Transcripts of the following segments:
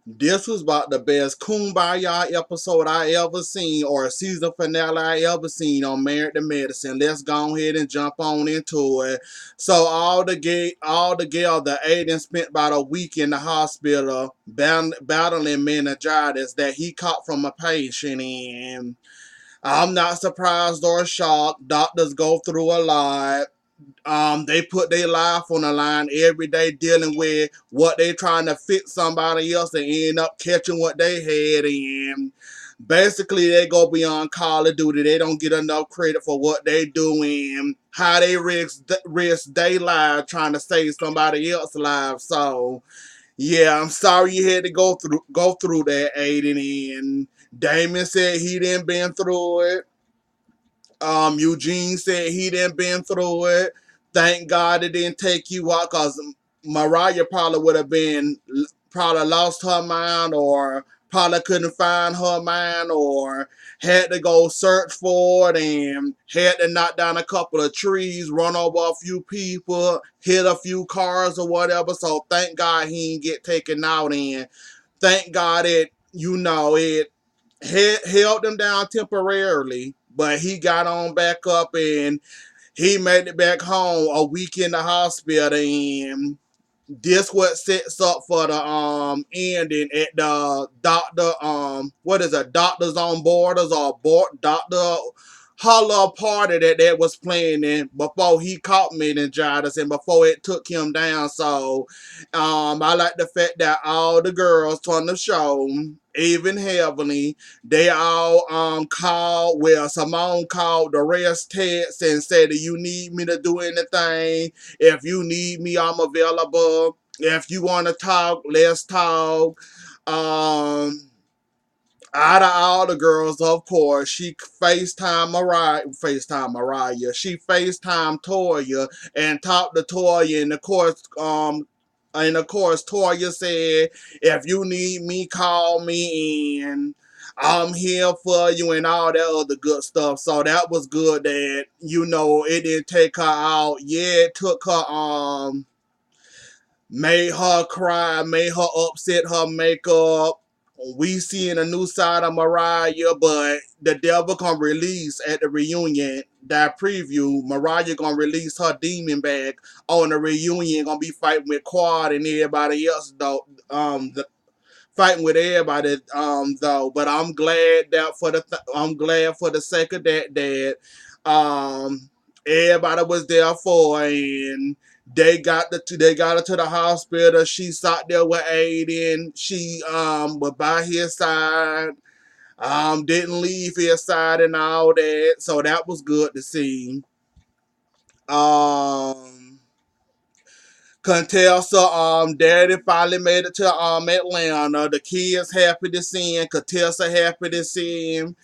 This was about the best Kumbaya episode I ever seen, or a season finale I ever seen on Married to Medicine. Let's go ahead and jump on into it. So all together, Aiden spent about a week in the hospital battling meningitis that he caught from a patient, and I'm not surprised or shocked. Doctors go through a lot. They put their life on the line every day dealing with what they trying to fix somebody else and end up catching what they had. And basically they go beyond Call of Duty. They don't get enough credit for what they do and how they risk their lives trying to save somebody else's life. So yeah, I'm sorry you had to go through that, Aiden. And Damon said he didn't been through it. Eugene said he didn't been through it. Thank God it didn't take you out, cause Mariah probably would have been probably lost her mind, or probably couldn't find her mind, or had to go search for it and had to knock down a couple of trees, run over a few people, hit a few cars or whatever. So thank God he didn't get taken out, and thank God it held him down temporarily, but he got on back up and he made it back home a week in the hospital. And this what sets up for the ending at the doctor what is it, Doctors on Borders, or Doctor Holla party that was playing in before he caught meningitis and before it took him down. So I like the fact that all the girls on the show, even Heavenly, they all called, well, Simone called the rest text and said, "Do you need me to do anything? If you need me, I'm available. If you want to talk, let's talk." Um, Out of all the girls, of course, she She FaceTime Toya and talked to Toya, and of course, Toya said, "If you need me, call me, and I'm here for you," and all that other good stuff. So that was good that, it didn't take her out. Yeah, it took her, made her cry, made her upset her makeup. We seeing a new side of Mariah, but the devil gonna release at the reunion. That preview, Mariah gonna release her demon back on the reunion. Gonna be fighting with Quad and everybody else though. Fighting with everybody though. But I'm glad that I'm glad for the sake of um everybody was there for, and they got her to the hospital. She sat there with Aiden. She was by his side. Didn't leave his side and all that. So that was good to see. Um Contessa, daddy finally made it to Atlanta. The kids happy to see him. Contessa happy to see him.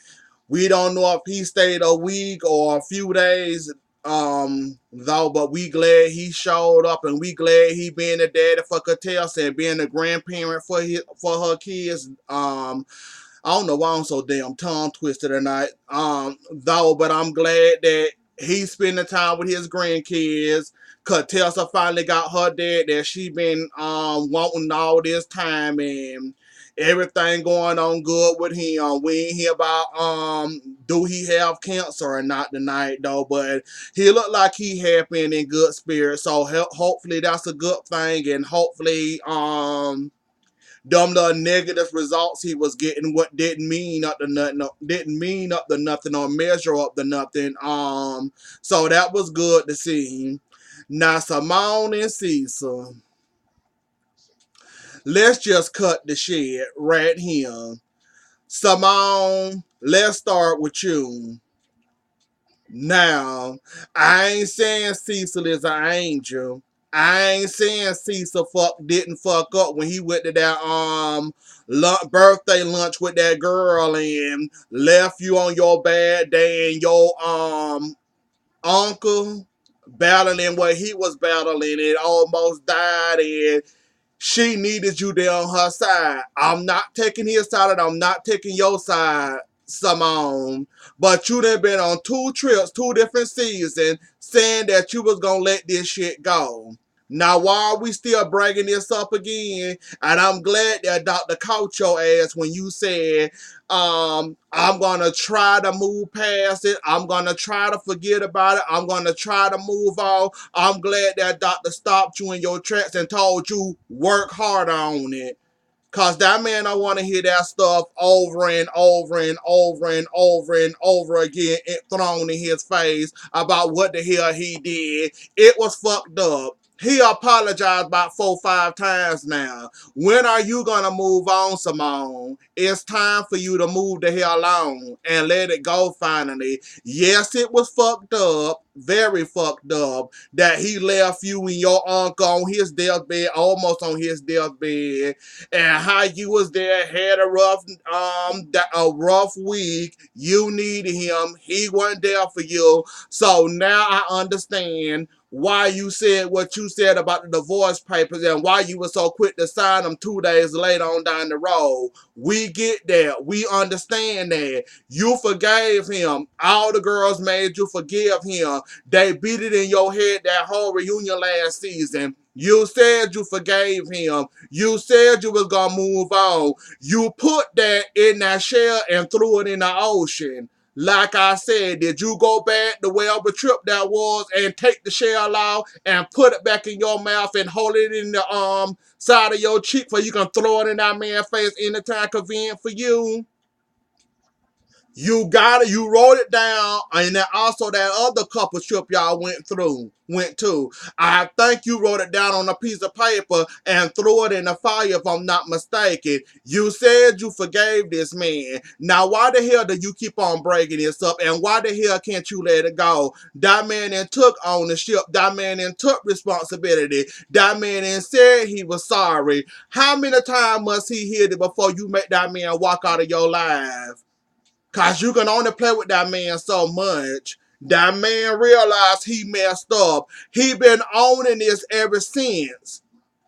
We don't know if he stayed a week or a few days, though, but we glad he showed up, and we glad he being a daddy for Contessa and being a grandparent for her kids. I don't know why I'm so damn tongue twisted tonight. Though, but I'm glad that he's spending time with his grandkids. Cause Tessa finally got her dad that she been wanting all this time, and everything going on good with him. We ain't hear about do he have cancer or not tonight though, but he looked like he happy and in good spirits. So hopefully that's a good thing, and hopefully them the negative results he was getting, what didn't mean up to nothing, or measure up to nothing. So that was good to see. Now Simone and Cecil, let's just cut the shit right here. Simone, let's start with you. Now, I ain't saying Cecil is an angel. I ain't saying Cecil didn't fuck up when he went to that birthday lunch with that girl and left you on your bad day, and your uncle battling what he was battling and almost died, and she needed you there on her side. I'm not taking his side and I'm not taking your side, Simone. But you done been on 2 trips, 2 different seasons, saying that you was gonna let this shit go. Now, why are we still bringing this up again? And I'm glad that Dr. caught your ass when you said, I'm going to try to move past it. I'm going to try to forget about it. I'm going to try to move on. I'm glad that Doctor stopped you in your tracks and told you work harder on it. Cause that man, I want to hear that stuff over and over and over and over and over again, it thrown in his face about what the hell he did. It was fucked up. He apologized about 4 or 5 times now. When are you gonna move on, Simone? It's time for you to move the hell on and let it go finally. Yes, it was fucked up, very fucked up, that he left you and your uncle on his deathbed, almost on his deathbed, and how you was there, had a rough week. You needed him. He wasn't there for you. So now I understand why you said what you said about the divorce papers and why you were so quick to sign them 2 days later on down the road. We get that. We understand that. You forgave him. All the girls made you forgive him. They beat it in your head that whole reunion last season. You said you forgave him. You said you was gonna move on. You put that in that shell and threw it in the ocean. Like I said, did you go back the whatever trip that was and take the shell out and put it back in your mouth and hold it in the side of your cheek so you can throw it in that man's face anytime convenient for you? You got it. You wrote it down, and then also that other couple trip y'all went to. I think you wrote it down on a piece of paper and threw it in the fire, if I'm not mistaken. You said you forgave this man. Now, why the hell do you keep on breaking this up, and why the hell can't you let it go? That man then took ownership. That man then took responsibility. That man then said he was sorry. How many times must he hear it before you make that man walk out of your life? Cause you can only play with that man so much. That man realized he messed up. He been owning this ever since.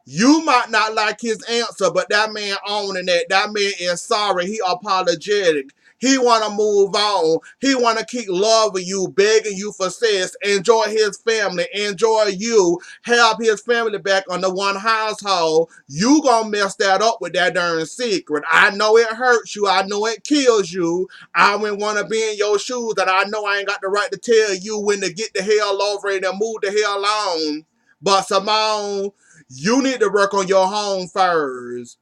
You might not like his answer, but that man owning that. That man is sorry. He apologetic. He want to move on. He want to keep loving you, begging you for sex, enjoy his family, enjoy you, have his family back under one household. You gonna mess that up with that darn secret. I know it hurts you. I know it kills you. I wouldn't want to be in your shoes, and I know I ain't got the right to tell you when to get the hell over it and move the hell on. But Simone, you need to work on your home first.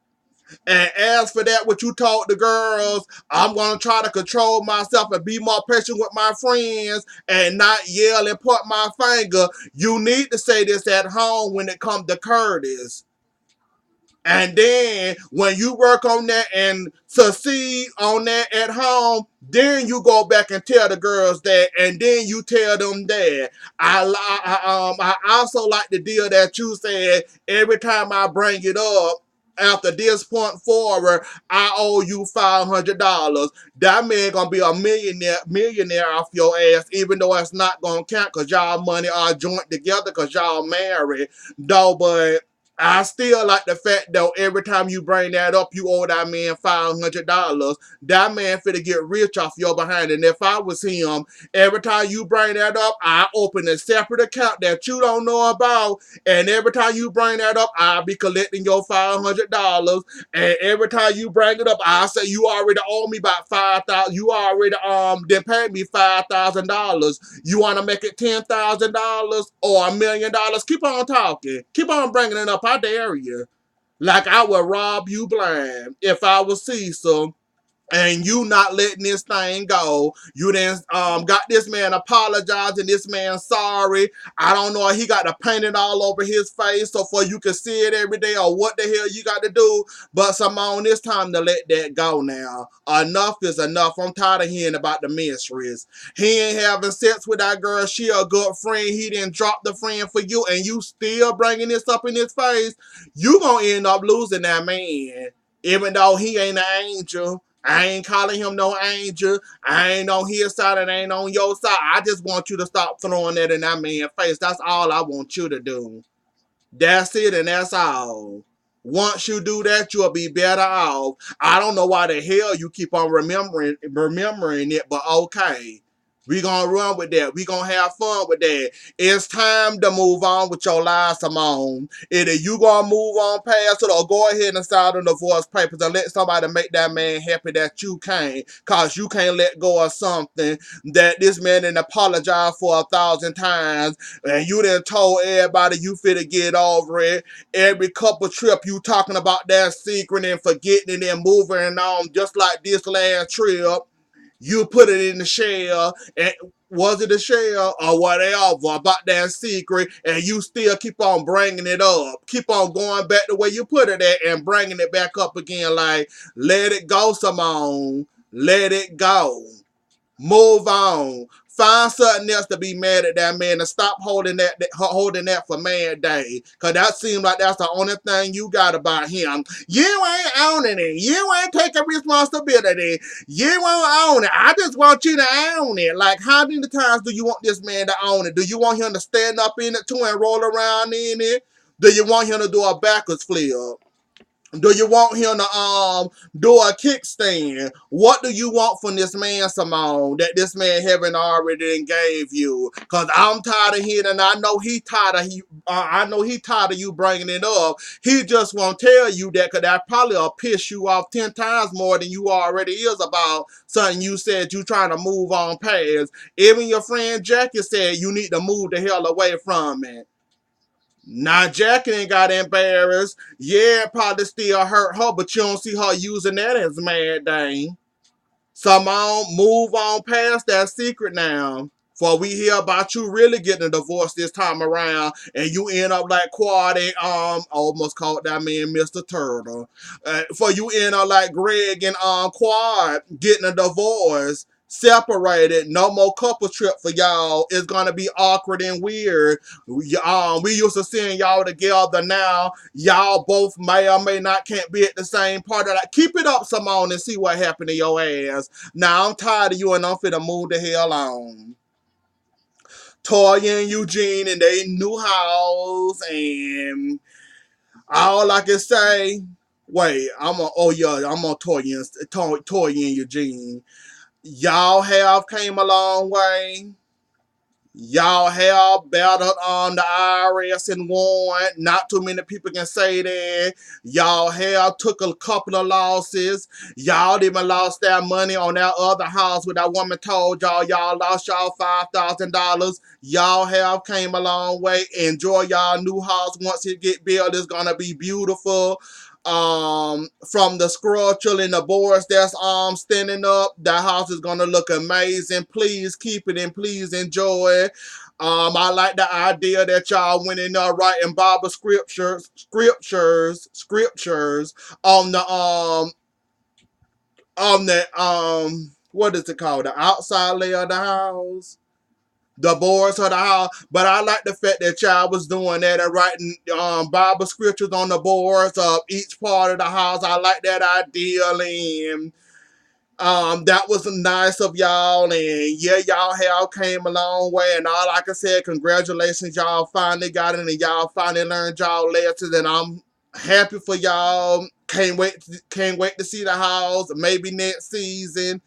And as for that, what you taught the girls, I'm going to try to control myself and be more patient with my friends and not yell and point my finger. You need to say this at home when it comes to Curtis. And then when you work on that and succeed on that at home, then you go back and tell the girls that, and then you tell them that. I also like the deal that you said every time I bring it up. After this point forward, I owe you $500. That man gonna be a millionaire off your ass, even though it's not gonna count because y'all money are joint together because y'all married. Though, but I still like the fact though every time you bring that up, you owe that man $500. That man finna get rich off your behind. And if I was him, every time you bring that up, I open a separate account that you don't know about. And every time you bring that up, I'll be collecting your $500. And every time you bring it up, I say you already owe me about 5,000. You already then paid me $5,000. You want to make it $10,000 or $1,000,000? Keep on talking. Keep on bringing it up. I dare you. Like I would rob you blind if I was Cecil and you not letting this thing go. You then got this man apologizing, this man sorry. I don't know if he got to paint it all over his face so for you can see it every day or what the hell you got to do. But Simone, it's time to let that go now. Enough is enough. I'm tired of hearing about the mysteries. He ain't having sex with that girl. She a good friend. He didn't drop the friend for you and you still bringing this up in his face. You gonna end up losing that man. Even though he ain't an angel. I ain't calling him no angel. I ain't on his side and ain't on your side. I just want you to stop throwing that in that man's face. That's all I want you to do. That's it and that's all. Once you do that, you'll be better off. I don't know why the hell you keep on remembering it, but okay. We gonna run with that. We gonna have fun with that. It's time to move on with your life, Simone. Either you gonna move on past it or go ahead and sign the divorce papers and let somebody make that man happy that you can't. Cause you can't let go of something that this man didn't apologize for 1,000 times. And you done told everybody you finna get over it. Every couple trip you talking about that secret and forgetting it and moving on just like this last trip. You put it in the shell, and was it a shell or whatever about that secret, and you still keep on bringing it up. Keep on going back to where you put it at and bringing it back up again. Like, let it go, Simone. Let it go. Move on. Find something else to be mad at that man and stop holding that for Man Day. Cause that seems like that's the only thing you got about him. You ain't owning it. You ain't taking responsibility. You won't own it. I just want you to own it. Like, how many times do you want this man to own it? Do you want him to stand up in it too and roll around in it? Do you want him to do a backwards flip? Do you want him to do a kickstand? What do you want from this man, Simone, that this man haven't already gave you? Cause I'm tired of hearing, and I know he tired of you bringing it up. He just won't tell you that, cause that probably will piss you off 10 times more than you already is about something you said you trying to move on past. Even your friend Jackie said you need to move the hell away from it. Now Jackie ain't got embarrassed. Yeah, it probably still hurt her, but you don't see her using that as mad dang. Simone, move on past that secret now. For we hear about you really getting a divorce this time around, and you end up like Quad and almost called that man Mr. Turtle. For you end up like Greg and Quad getting a divorce, separated, no more couple trip for y'all. It's gonna be awkward and weird. We used to seeing y'all together. Now y'all both may or may not can't be at the same party. Like, keep it up, Simone, and see what happened to your ass. Now I'm tired of you and I'm finna move the hell on. Toya and Eugene in their new house, and all I can say, wait, I'm on Toya and Eugene. Y'all have came a long way. Y'all have battled on the IRS and won. Not too many people can say that. Y'all have took a couple of losses. Y'all even lost that money on that other house where that woman told y'all lost y'all $5,000. Y'all have came a long way. Enjoy y'all new house once it get built. It's gonna be beautiful. From the structure and the boards that's standing up, that house is gonna look amazing. Please keep it and please enjoy it. I like the idea that y'all went in there writing Bible scriptures on the what is it called? The outside layer of the house, the boards of the house. But I like the fact that y'all was doing that and writing Bible scriptures on the boards of each part of the house. I like that idea, and that was nice of y'all, and yeah, y'all have came a long way, and all I can say, congratulations, y'all finally got it, and y'all finally learned y'all lessons, and I'm happy for y'all. Can't wait to see the house, maybe next season.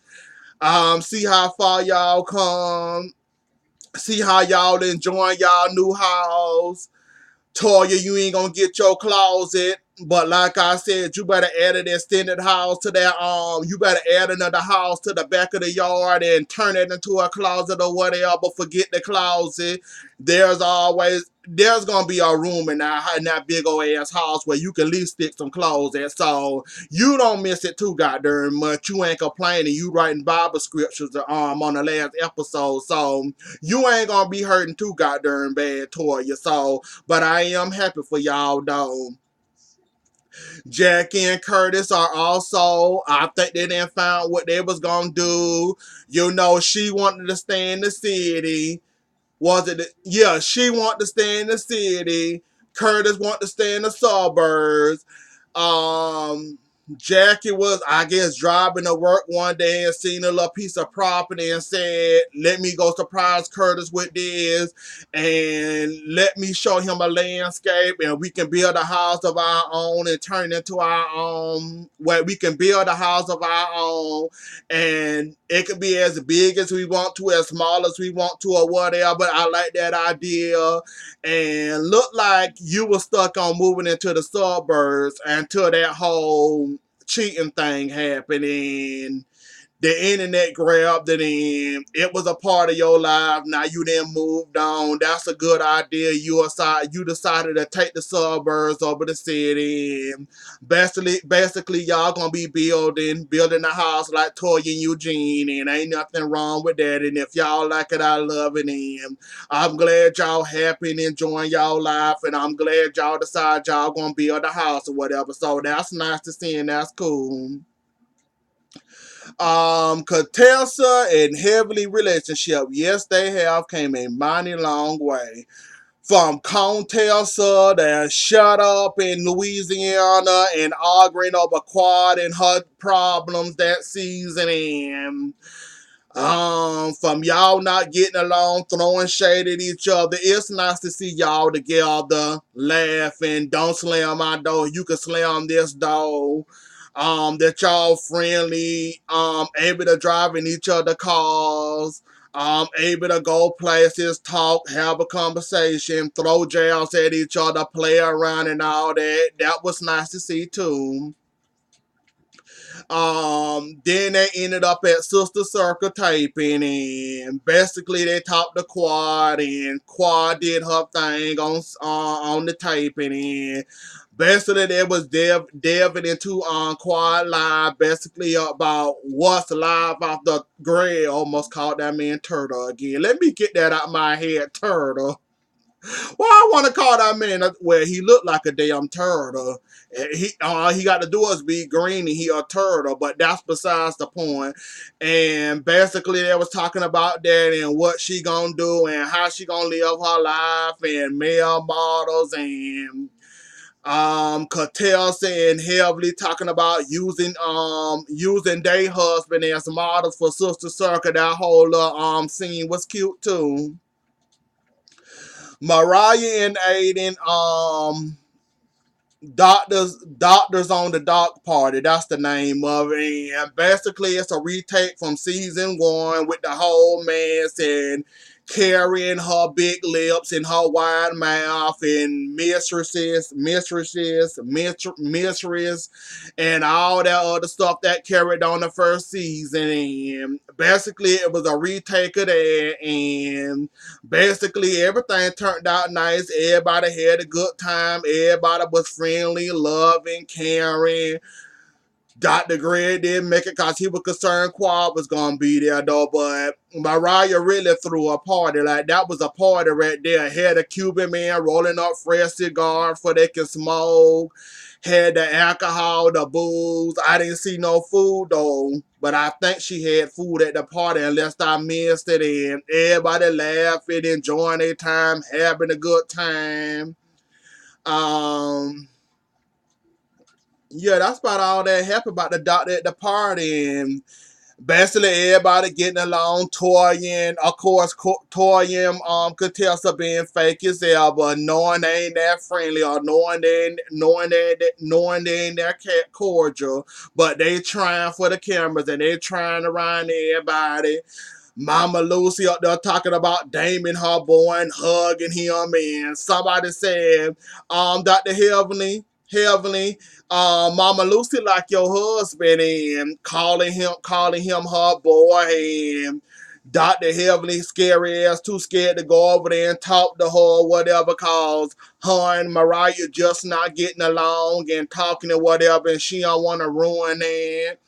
See how far y'all come. See how y'all enjoying y'all new house. Toya, you ain't gonna get your closet, but like I said, you better add an extended house to that. You better add another house to the back of the yard and turn it into a closet or whatever. Forget the closet. There's gonna be a room in that big old ass house where you can at least stick some clothes in, so you don't miss it too goddamn much. You ain't complaining. You writing Bible scriptures on the last episode, so you ain't gonna be hurting too goddamn bad, Toya. So, but I am happy for y'all though. Jackie and Curtis are also, I think they didn't find what they was gonna do. You know, she wanted to stay in the city. Yeah, she wanted to stay in the city. Curtis wanted to stay in the suburbs. Um, Jackie was, I guess, driving to work one day and seen a little piece of property and said, let me go surprise Curtis with this and let me show him a landscape and we can build a house of our own and turn it into our own, where we can build a house of our own and it could be as big as we want to, as small as we want to or whatever. But I like that idea and looked like you were stuck on moving into the suburbs until that whole cheating thing happened and the internet grabbed it and it was a part of your life. Now you then moved on. That's a good idea. You decided to take the suburbs over the city. And basically y'all gonna be building a house like Toya and Eugene, and ain't nothing wrong with that. And if y'all like it, I love it. And I'm glad y'all happy and enjoying y'all life, and I'm glad y'all decide y'all gonna build a house or whatever. So that's nice to see and that's cool. Contessa and Heavenly relationship, yes, they have came a mighty long way. From Contessa to shut up in Louisiana and arguing over Quad and her problems that season, and from y'all not getting along, throwing shade at each other. It's nice to see y'all together, laughing. Don't slam my door. You can slam this door. That y'all friendly, able to drive in each other cars, able to go places, talk, have a conversation, throw jabs at each other, play around and all that. That was nice to see too. Then they ended up at Sister Circle taping, and basically they talked to Quad, and Quad did her thing on the taping, and basically they was delving into Quad Live, basically about what's live off the grid. Almost called that man Turtle again. Let me get that out my head, Turtle. Well, I want to call that man where he looked like a damn turtle. He all he got to do is be green and he a turtle, but that's besides the point. And basically, they was talking about that and what she gonna do and how she gonna live her life and male models and Cattell saying heavily talking about using their husband as models for Sister Circle. That whole scene was cute too. Mariah and Aiden, Doctors on the Dock Party. That's the name of it. And basically, it's a retake from season one with the whole mess and carrying her big lips and her wide mouth and mistress, and all that other stuff that carried on the first season. And basically, it was a retake of that. And basically, everything turned out nice. Everybody had a good time. Everybody was friendly, loving, caring. Dr. Gray didn't make it because he was concerned Quad was going to be there, though. But Mariah really threw a party. Like, that was a party right there. Had a Cuban man rolling up fresh cigars for they can smoke. Had the alcohol, the booze. I didn't see no food, though. But I think she had food at the party unless I missed it. And everybody laughing, enjoying their time, having a good time. Um... Yeah, that's about all that happened about the doctor at the party. And basically everybody getting along. Torian, of course, Torian Contessa being fake as hell, but knowing they ain't that friendly or knowing they ain't that cordial, but they trying for the cameras and they trying around everybody. Mama Lucy up there talking about Damon, her boy, and hugging him, and somebody said, Dr. Heavenly, Mama Lucy like your husband, and calling him her boy, and Dr. Heavenly scary ass too scared to go over there and talk to her or whatever, cause her and Mariah just not getting along and talking or whatever, and she don't want to ruin it.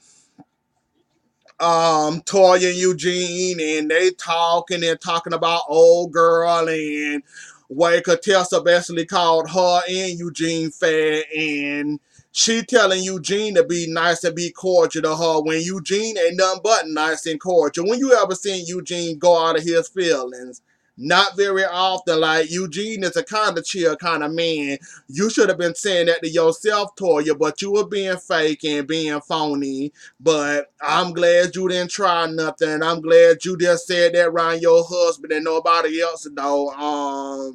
Toya and Eugene, and they talking and talking about old girl, and Way Contessa basically called her and Eugene fat, and she telling Eugene to be nice and be cordial to her when Eugene ain't nothing but nice and cordial. When you ever seen Eugene go out of his feelings? Not very often. Like, Eugene is a kind of chill kind of man. You should have been saying that to yourself, Toya, but you were being fake and being phony. But I'm glad you didn't try nothing. I'm glad you just said that around your husband and nobody else, though.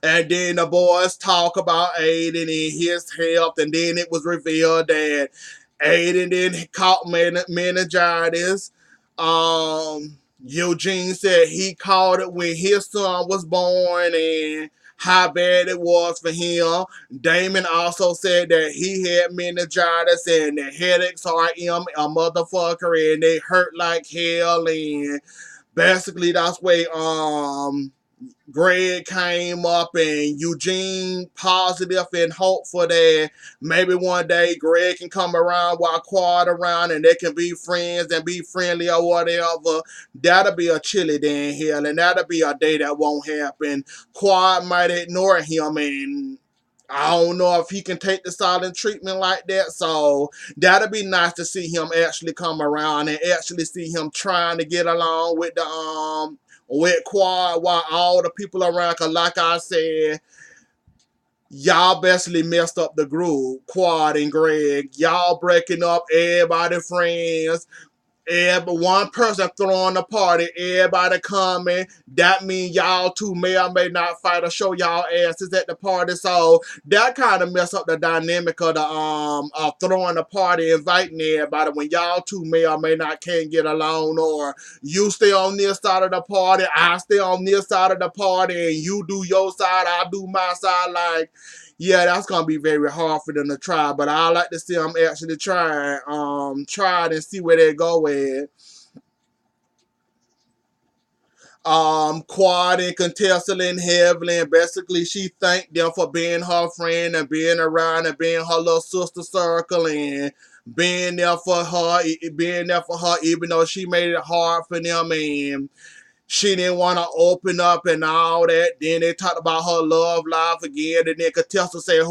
And then the boys talk about Aiden and his health, and then it was revealed that Aiden then caught meningitis. Eugene said he caught it when his son was born and how bad it was for him. Damon also said that he had meningitis and the headaches are him a motherfucker and they hurt like hell, and basically that's why Greg came up and Eugene positive and hopeful that maybe one day Greg can come around while Quad around and they can be friends and be friendly or whatever. That'll be a chilly day in hell, and that'll be a day that won't happen. Quad might ignore him, and I don't know if he can take the silent treatment like that. So that'll be nice to see him actually come around and actually see him trying to get along with Quad while all the people around. Cause like I said, y'all basically messed up the group. Quad and Greg, y'all breaking up everybody friends. Every one person throwing a party, everybody coming. That means y'all two may or may not fight or show y'all asses at the party. So that kind of mess up the dynamic of the throwing a party, inviting everybody when y'all two may or may not can't get along, or you stay on this side of the party, I stay on this side of the party, and you do your side, I do my side. Like, yeah, that's gonna be very hard for them to try, but I like to see them actually try it and see where they go with. Quad and contesting heavily, and basically she thanked them for being her friend and being around and being her little sister circle and being there for her, even though she made it hard for them and she didn't want to open up and all that. Then they talked about her love life again. And then Contessa said,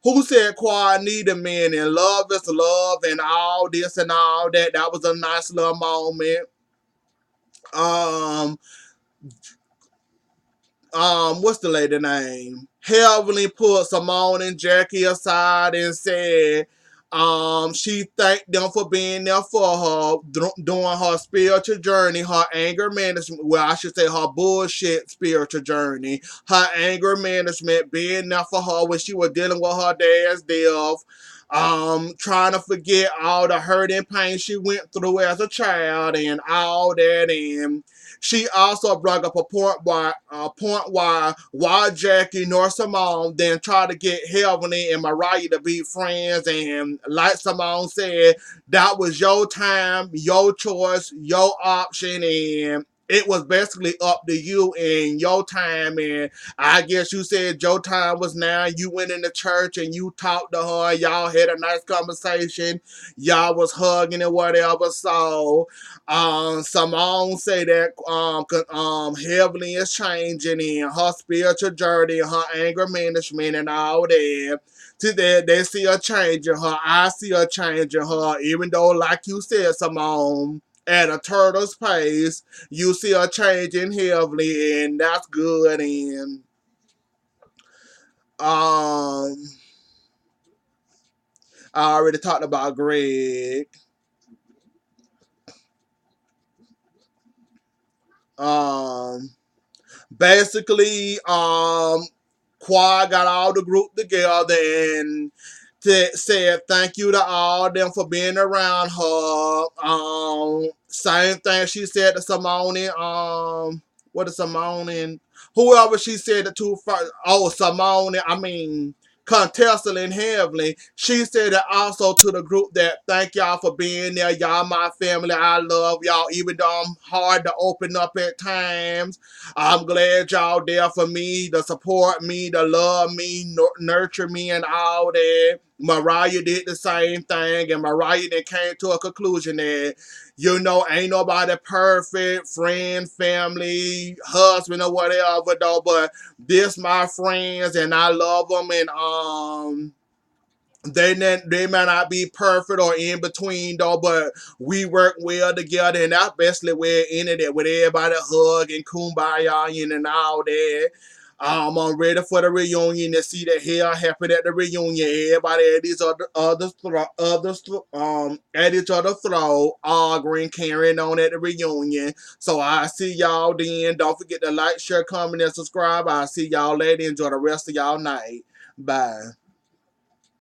who said Quad need a man and love is love and all this and all that. That was a nice little moment. Um, what's the lady name? Heavenly put Simone and Jackie aside and said, she thanked them for being there for her during her spiritual journey, her anger management. Well, I should say her bullshit spiritual journey, her anger management, being there for her when she was dealing with her dad's death. Trying to forget all the hurt and pain she went through as a child and all that, and she also brought up a point why Jackie nor Simone then tried to get Heavenly and Mariah to be friends, and like Simone said, that was your time, your choice, your option, and it was basically up to you and your time. And I guess you said your time was now. You went into church and you talked to her. Y'all had a nice conversation. Y'all was hugging and whatever. So Simone say that Heavenly is changing in her spiritual journey, her anger management, and all that. Today they see a change in her. I see a change in her, even though, like you said, Simone, at a turtle's pace, you see a change in Heavenly, and that's good. And um, I already talked about Greg. Um, basically, Quad got all the group together and said thank you to all them for being around her. Same thing she said to Simone. What is Simone and whoever she said it to first. Oh, Simone. I mean, Contessa and Heavenly. She said it also to the group that thank y'all for being there. Y'all my family. I love y'all, even though I'm hard to open up at times. I'm glad y'all there for me, to support me, to love me, nurture me, and all that. Mariah did the same thing, and Mariah then came to a conclusion that, ain't nobody perfect, friend, family, husband, or whatever, though, but this my friends, and I love them, and they may not be perfect or in between though, but we work well together, and that's basically where it ended it, with everybody hug and kumbaya and all that. I'm ready for the reunion to see the hell happen at the reunion. Everybody at each at each other throat, arguing, carrying on at the reunion. So I see y'all then. Don't forget to like, share, comment, and subscribe. I'll see y'all later. Enjoy the rest of y'all night. Bye.